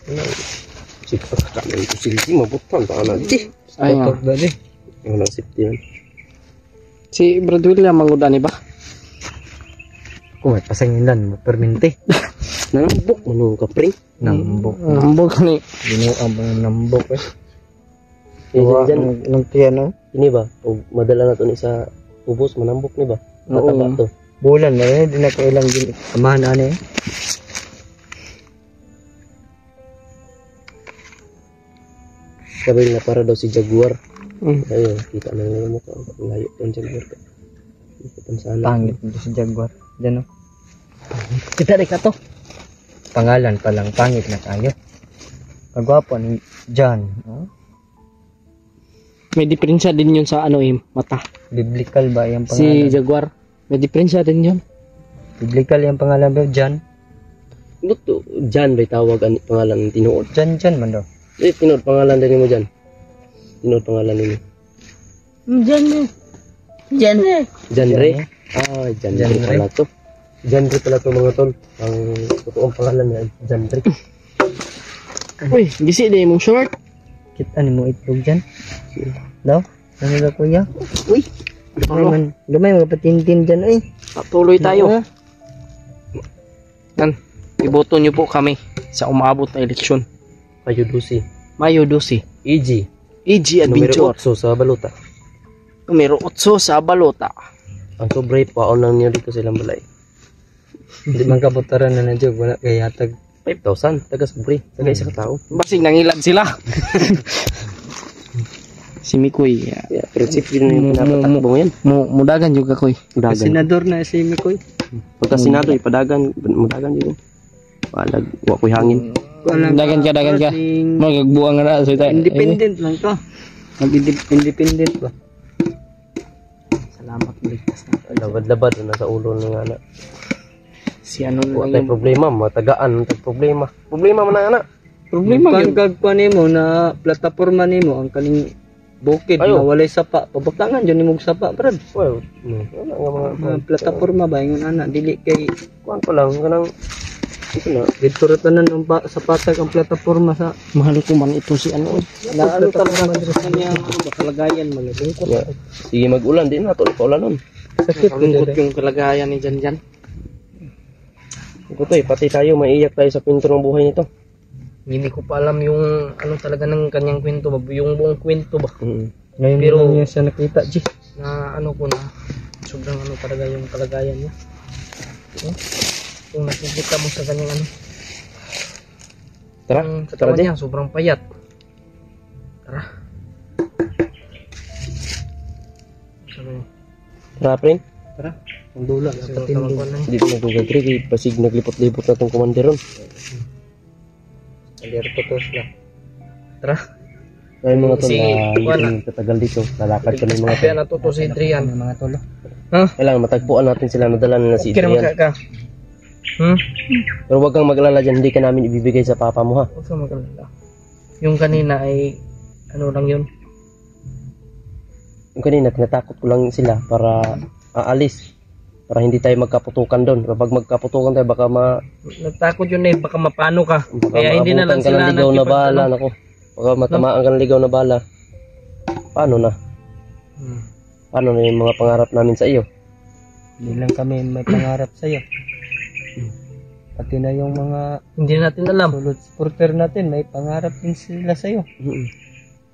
Sipot ka na ito silti mabutan ta na di. Ay nga. Dali. Ang sipti yan. Si Brad William manguda ni ba? Ko may pasangilan mo perminti. Nambok mo ka pring. Nambok. Ambog ni. Binuang mo ng nambok eh. Dyan Nang tiyano. ini ba? O madala na to ni sa ubos manambok ni ba? Mataba to. Bulan na rin, di na ko ilang kamahan ano eh. Sabi na para daw si Jaguar. Mm. Ayun, kita na yung mukha. Layo yung Jaguar ka. Ikutan sana. Pangit nito si Jaguar. Diyan o. Kita rin ka to. Pangalan pa lang, pangit na tayo. Kagwapo ni John. Oh? May diferensya din yun sa ano mata. Biblical ba yung Si pangalan? Jaguar. May diferensya din yun. Biblical yung pangalan ba? John? Luto, Jan ba tawag ang pangalan ng tinuod? John man daw. Tinuod pangalan din mo Jan. Tinuod pangalan nimo. Genre. Janre. Ah, Janre Janre. pala to. Janre pala to mga tol. Ang totoong pangalan niya, Janre. Uy, gisi din mong short. Kita ni mo itlog dyan? Daw? Ano ba kuya? Uy. Gamay mga patintin dyan eh. Tuloy tayo. Nan, iboto niyo po kami sa umabot na eleksyon. Kayo dusi. Mayo 12. EG. EG Numero Adventure. 8 sa balota. Numero 8 sa balota. Ang sobre paon lang niya dito silang balay. Hindi man kabutaran na na-jog. Wala kay hatag. 5,000 taga sobre. Taga isa ka tao. Basig nangilad sila. Si Mikoy. Yeah, pero chip din yung pinapatakbo ngayon. Mudagan juga koy. Mudagan. Senador na si Mikoy. Pagka sinado, ipadagan. Mudagan yun. Palag, wa ko'y hangin. Dagan ka. Magagbuang na sa tayo. Independent lang ka. Mag-independent ba? Salamat ligtas na. Labad-labad na sa ulo ng anak. Si ano Wa na tay problema, matagaan tag problema. Problema man ang anak. problema Kung yun. kagpa nimo na plataporma nimo ang kaning bukid Ayo. na walay sapa. Pabutangan dyan nimog sapa, brad. Well, wala nga mga Plataporma ba yung anak dili kay kuan pa lang kanang ito na. dito ratanan ang sa patag ang plataporma sa Mahal ko man ito si ano. Naano ka mga Kanya kalagayan malungkot. Yeah. Sige mag-ulan din na to paulanon. sakit Malungkot yung kalagayan ni Jan. Ito to pati tayo maiiyak tayo sa kwento ng buhay nito. Hindi ko pa alam yung ano talaga ng kanyang kwento ba, yung buong kwento ba. Ngayon Pero- lang niya siya nakita, G. Na ano ko na sobrang ano talaga yung kalagayan niya. Kung nakikita mo sa kanyang ano, Tara, ang tara katawan din. niya sobrang payat. Tara. Sabi niya, Tara, friend. Ang dula sa patindi. Hindi ko nagugagri kay pasig naglipot-lipot na tong commander ron. Alir ko to sila. Tara. Kaya mga tol Sige, na kuwan hindi katagal dito. Lalakad kami mga Kaya tol. natuto si Adrian. Mga tolo. Kailangan matagpuan natin sila, nadala na si Kira Adrian. ka. Pero wag kang maglala dyan, hindi ka namin ibibigay sa papa mo ha. Huwag ka mag-alala. Yung kanina ay ano lang yun. Yung kanina, tinatakot ko lang sila para aalis. Para hindi tayo magkaputukan doon. Kapag magkaputukan tayo, baka Nagtakot yun baka mapano ka. baka Kaya hindi na lang maabutan ka sila ng ligaw na bala. ano. Nako. Baka matamaan ka ng ligaw na bala. Paano na? Paano na yung mga pangarap namin sa iyo? Hindi lang kami may pangarap sa'yo. Pati na yung mga Hindi natin alam. tulad supporter natin, may pangarap din sila sa'yo.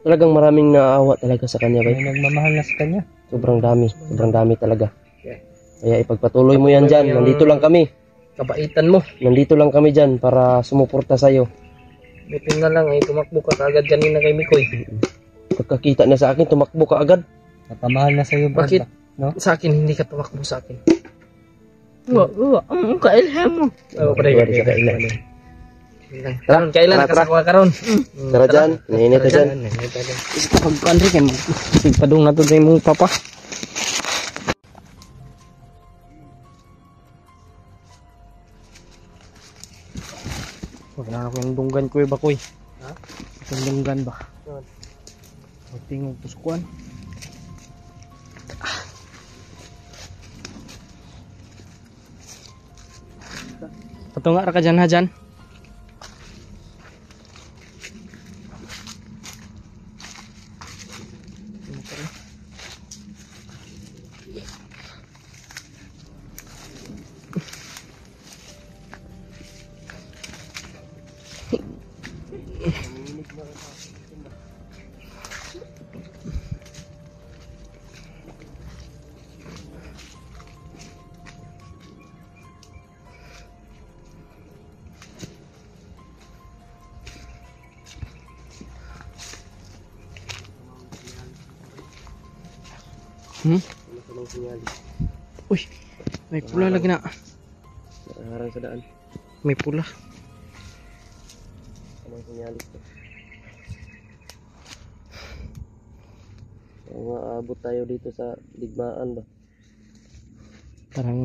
Talagang maraming naaawa talaga sa kanya. May Bay. nagmamahal na sa kanya. Sobrang dami talaga. Kaya ipagpatuloy mo yan dyan. Nandito lang kami. Kabaitan mo. Nandito lang kami dyan para sumuporta sa'yo. Buti na lang ay tumakbo ka kaagad kanina kay Mikoy. Pagkakita niya sa akin, tumakbo ka agad. Napamahal na sa'yo, brad. Bakit? No? Sa akin, hindi ka tumakbo sa akin. Ang kailhan mo. Oo, Pwede sa kailan. Karon, kailan Tara, ka sa kuha karon? Tara dyan. Nainit ka dyan. Isa pag Andre kay mo. Sigpadung na to sa imong papa. Huwag na ako yung dunggan ko ba koy? Ha? Itong dunggan ba? Yan. Huwag tingog tuskuan. Patunga ra ka dyan ha dyan. Hmm? Ano sa mga sinyali? Uy, may pula lagi na. Nakaharang sa daan. May pula. Anong sinyali ko? Maabot tayo dito sa digmaan ba? Parang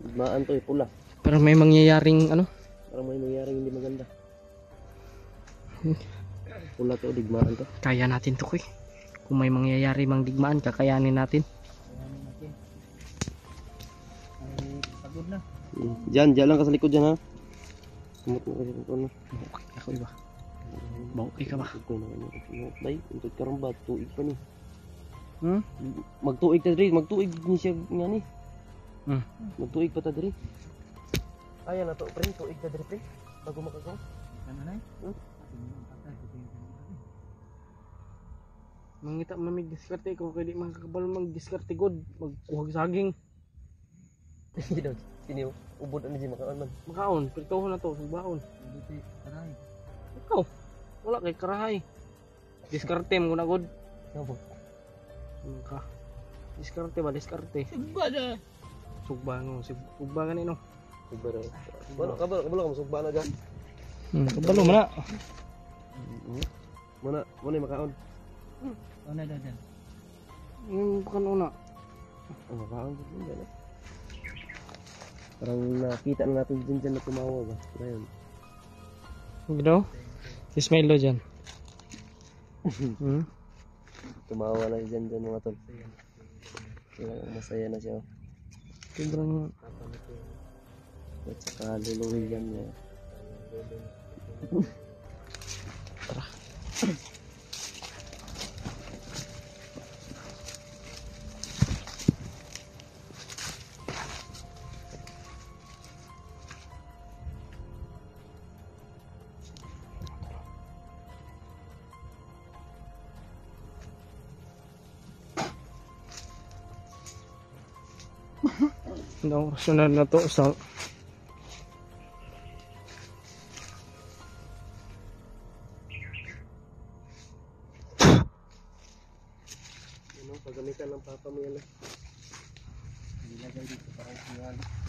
Digmaan to pula. parang may mangyayaring ano? Parang may nangyaring hindi maganda. Pula to, digmaan to. Kaya natin to koy. Kung may mangyayari mang digmaan, kakayanin natin. Pagod na. Diyan lang ka sa likod dyan ha. Sumot mo kasi ito na. Bawak ako iba. Bawak ka ba? Bay, untuk karamba, tuig pa ni. Hmm? Magtuig ta diri, magtuig ni siya nga ni. Hmm. Magtuig pa ta diri. Kaya na to, pre, tuig ta diri, pre. Bago makagaw. Ano na? Mangita man may diskarte kung kaya di makakabal mag-diskarte god. Magkuhag saging. Hindi daw. Sini ubod ani si makaon man. Makaon, pritohon na to, sugbaon. Buti, aray. Ikaw, wala kay karahay. Diskarte mo na god. Sabo. Ka. Diskarte ba? Diskarte. Bada. Sugba no, sugba ganino. Ubod. Kabalo ka musugba na dyan. Kabalo man na. Muna makaon. Ano na dyan? Yung kanuna. Ang makaon ko din dyan. Parang nakita na natin dyan na tumawa ba? Ngayon. Gino? Ismail lo dyan. Hmm? Tumawa na dyan mga tol. Masaya na siya. Sobrang At saka luluhin yan niya. no, rasyonal na to sa Pagamitan ng papa mo yan. Ilagay dito parang sinyali.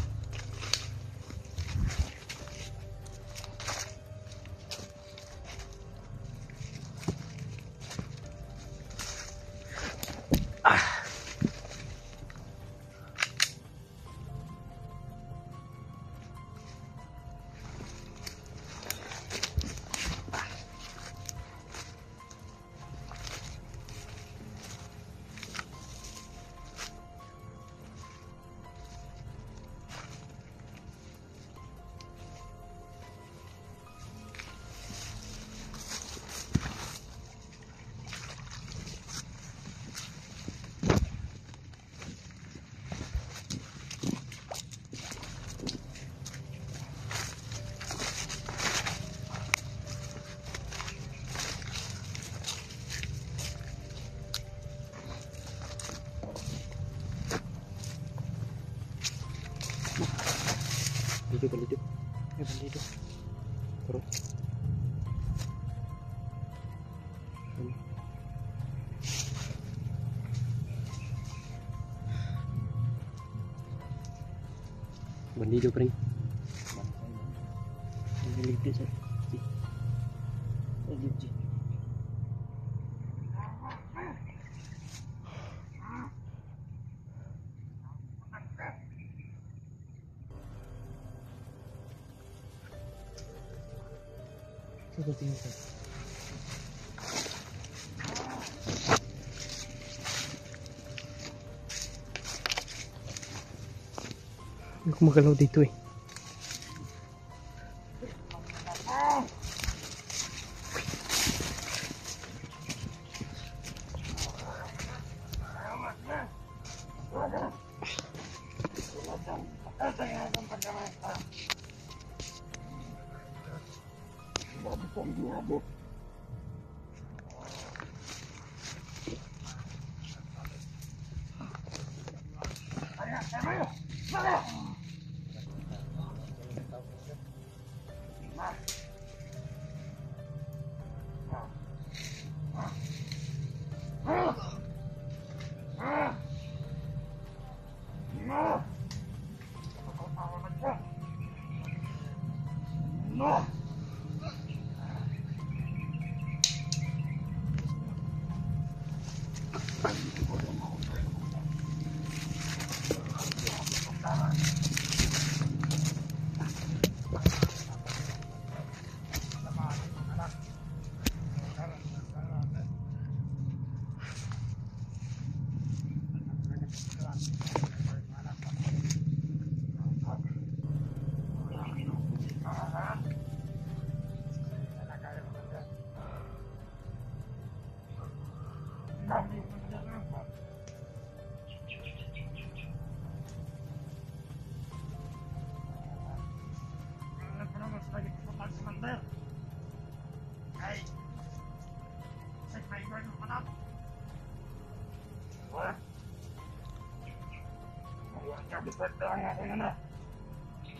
Dito. may bandido. Terus. Bandido pre. Bandido sa. Bandido. Ito tingin ka. Hindi ko magalaw dito eh.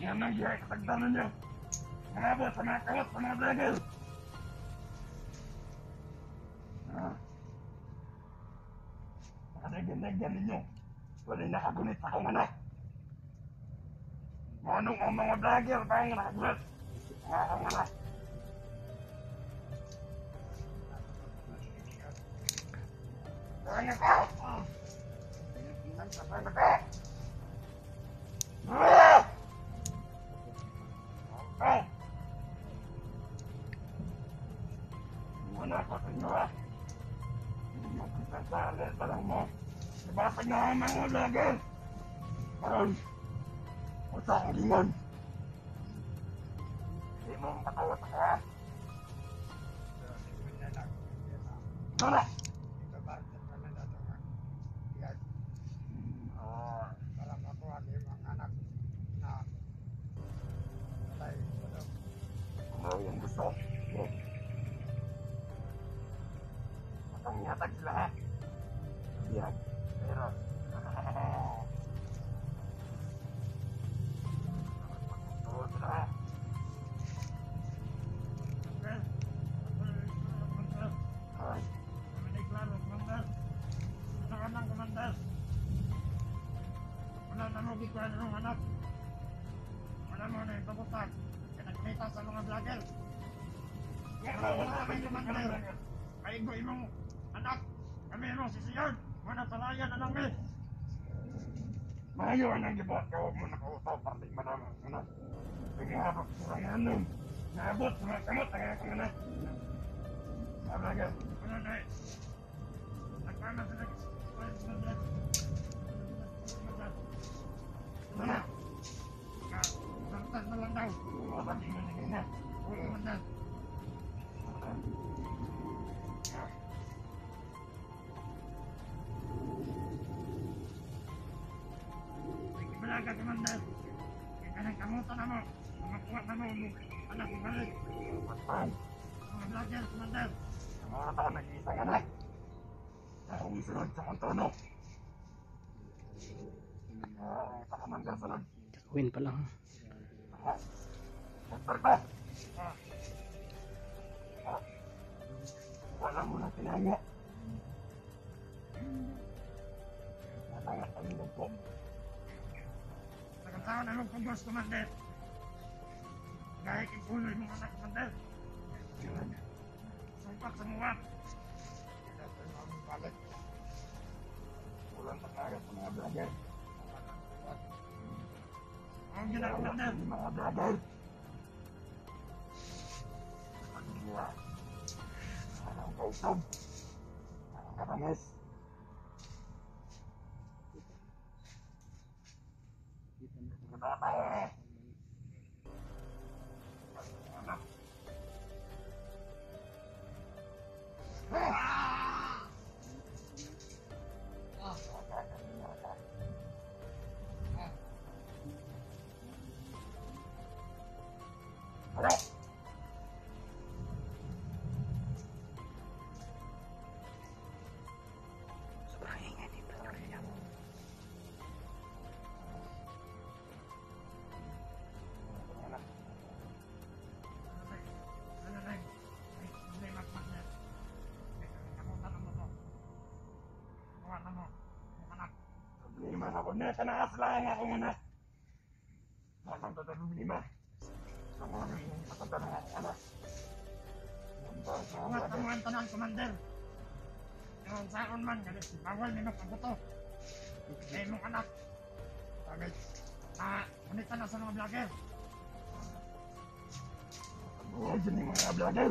Yan ang diya katagdanan niyo. Marabo sa mga kawat sa mga vlogger. Nakadagyan ninyo. Wala nakagunit sa akong anak. Manong ang mga vlogger tayo nakagunit sa akong anak. Kaya ka. Wala pa sa inyo ah. Magkasasali pa lang mo. Nabasag na ang mga vlogger. Parang wala akong lingon. Hindi mo matawat ako ah. Tara! Ano yung gusto? Matang yatag sila ha? Yan. Pero... Matang sila ha? Ay. Wala na mo gigwan ng anak. Wala mo na yung pabutan. Nagkita sa mga vlogger. Wala kami naman kayo. Kaigo imong anak. Kami imong sisiyon. Wala talayan na lang eh. Mayo ang gibuhat ka. Huwag mo nakautaw para di manamang anak. Pagkahapag sa ngayon. Naabot sa mga kamot. Kaya kong anak. Sa vlogger. Wala na eh. Nagpama sa vlogger. Wala. Lantas na lang daw. Wala din na nagay na. Wala naman na. Balaga ka man na. Kaya ka nang kamutan na mo. Makuha na mo. Anak mo balik. Patay. Mga vlogger, commander. Sa mga tao nag-iisa ka na. Ako isunod sa kantono. Sa commander sunod. Gawin pa lang. Magparta! Wala mo na tinanya. Natangat kami ng po. Nagkataon na kong boss, Commander. Kahit ipuloy mo anak, Commander. Sumpak sa muwak. Hindi na ito balik. Walang pagkagat sa mga vlogger. Ang ginagawa na mga brother. Tanan komander. Yung saon man jadi bawal ni magpabuto. Ay mong anak. Sabi, kunita na sa mga vlogger. Ano dyan yung mga vlogger?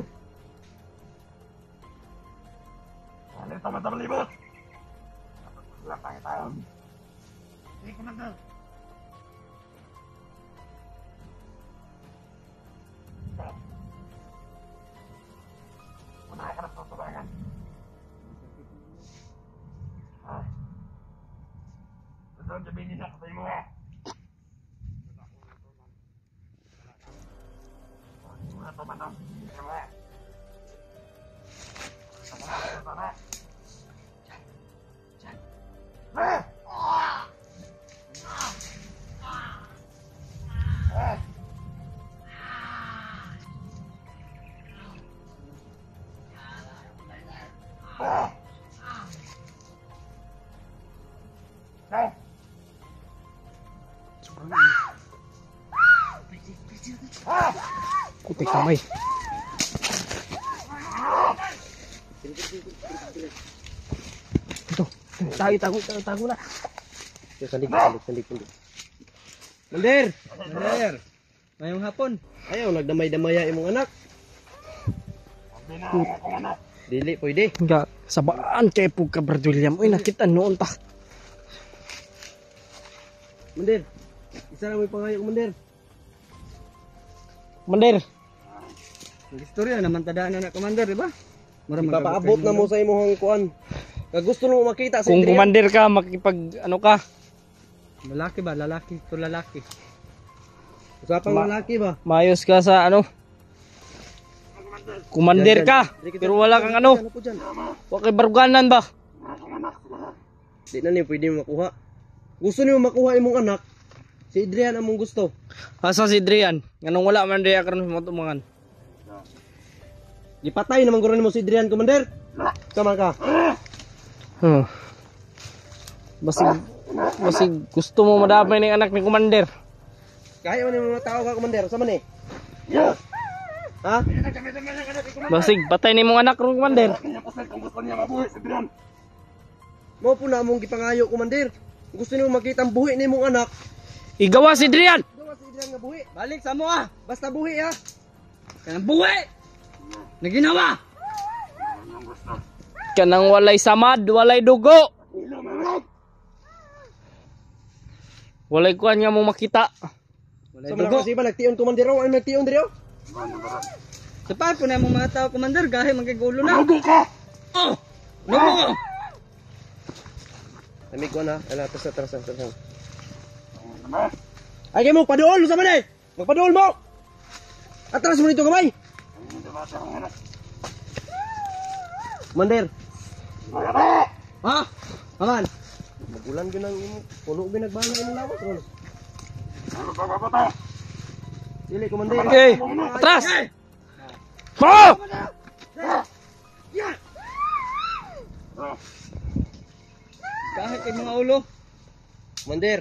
Ano ito matabalibot? Wala tayo tayo. Sige, komander. Unahin ka na sa tubangan. Doon sabihin na kapay mo. Hindi mo na tumanong. Hindi mo na. Putik kamay. Ito. Tago na. Salik. Mandir! Sir, ngayong hapon. Ayaw, nagdamay-damaya imong anak. Dili, pwede. Nga, sabaan kay po ka, Brad William. Uy, nakita noon ta. Mandir, isa lang may pangayo ko, Mandir. Mandir. Istorya naman tadaan na commander, di ba? Ipapaabot na mo sa imong kuan. Kag gusto mo makita sa Kung Adrian. commander ka, makipag ano ka. Lalaki ba? Lalaki. Ito lalaki. Usapang lalaki ba? Mayos ka sa ano. Commander ka. Pero wala kang ano. Wala kay baruganan ba? Di na niyo pwede makuha. Gusto niyo makuha imong anak. Si Adrian among gusto. Asa si Adrian? Nganong wala man diya karon sa matumangan. Gipatay naman guro nimo si Adrian, Commander. Sama ka. Basig gusto mo madamay ng anak ni commander. Kaya man yung mga tao ka, Commander. Sama ni. Ha? Basig patay ni mong anak ron commander. Mo po na among gipangayo, Commander. Gusto niyo makita ang buhi nimong anak. Igawa si Adrian. Gawa si Adrian nga buhi. Balik sa mo ah! Basta buhi ha. Kanang buwi! Naginawa! Kanang walay samad, walay dugo. Walay kuan nga mo makita. Sa mga kasi ba nagtion, Commander? O ano nagtion diri? Sa pa po na mo mga tao, commander, gahe magkagulo na. Lugo ka! Oh! Lugo! Amig ko na. Tras. Ay kayo mo, paduol! Sama ni! Magpaduol mo! Atras mo nito kamay! Commander! Ha? Aman! Magulan yun ang puno binagbala yung lawas. Dili, Commander. Okay, atras. Mo! Kahit kay mga ulo. Commander,